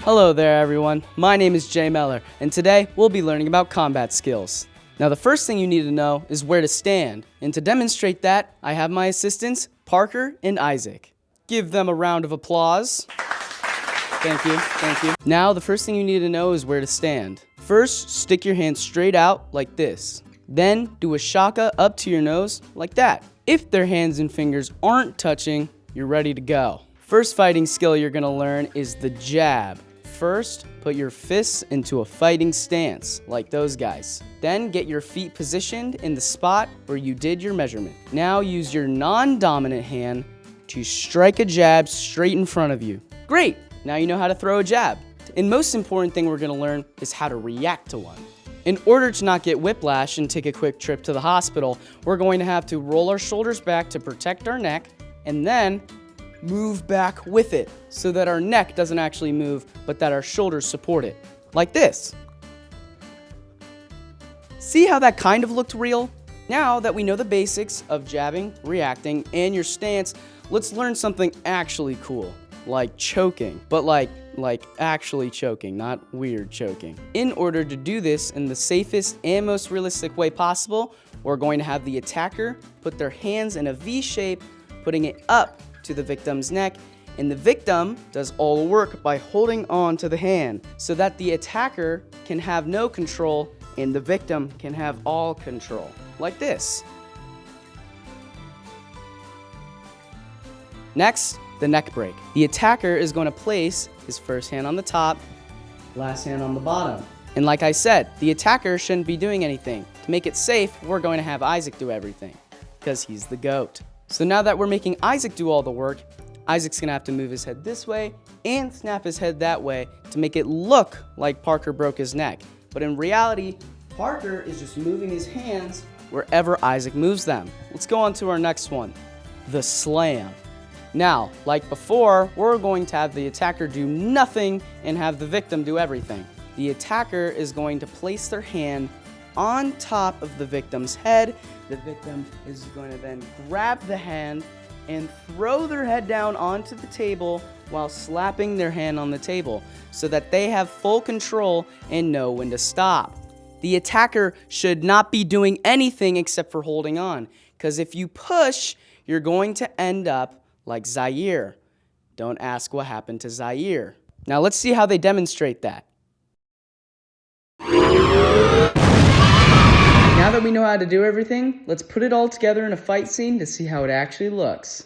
Hello there everyone, my name is Jay Meller, and today we'll be learning about combat skills. Now the first thing you need to know is where to stand, and to demonstrate that, I have my assistants, Parker and Isaac. Give them a round of applause. Thank you, thank you. Now the first thing you need to know is where to stand. First, stick your hand straight out like this. Then do a shaka up to your nose like that. If their hands and fingers aren't touching, you're ready to go. First fighting skill you're gonna learn is the jab. First, put your fists into a fighting stance, like those guys. Then get your feet positioned in the spot where you did your measurement. Now use your non-dominant hand to strike a jab straight in front of you. Great, now you know how to throw a jab. And most important thing we're gonna learn is how to react to one. In order to not get whiplash and take a quick trip to the hospital, we're going to have to roll our shoulders back to protect our neck, and then move back with it so that our neck doesn't actually move, but that our shoulders support it, like this. See how that kind of looked real? Now that we know the basics of jabbing, reacting, and your stance, let's learn something actually cool, like choking, but like actually choking, not weird choking. In order to do this in the safest and most realistic way possible, we're going to have the attacker put their hands in a V shape, putting it up to the victim's neck, and the victim does all the work by holding on to the hand so that the attacker can have no control and the victim can have all control, like this. Next, the neck break. The attacker is going to place his first hand on the top, last hand on the bottom. And like I said, the attacker shouldn't be doing anything. To make it safe, we're going to have Isaac do everything, because he's the GOAT. So now that we're making Isaac do all the work, Isaac's gonna have to move his head this way and snap his head that way to make it look like Parker broke his neck. But in reality, Parker is just moving his hands wherever Isaac moves them. Let's go on to our next one, the slam. Now, like before, we're going to have the attacker do nothing and have the victim do everything. The attacker is going to place their hand on top of the victim's head. The victim is going to then grab the hand and throw their head down onto the table while slapping their hand on the table so that they have full control and know when to stop. The attacker should not be doing anything except for holding on, because if you push, you're going to end up like Zaire. Don't ask what happened to Zaire. Now let's see how they demonstrate that. Now that we know how to do everything, let's put it all together in a fight scene to see how it actually looks.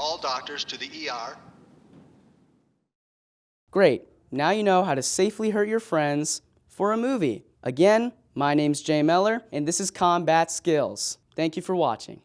All doctors to the ER. Great, now you know how to safely hurt your friends for a movie. Again, my name's Jay Meller, and this is Combat Skills. Thank you for watching.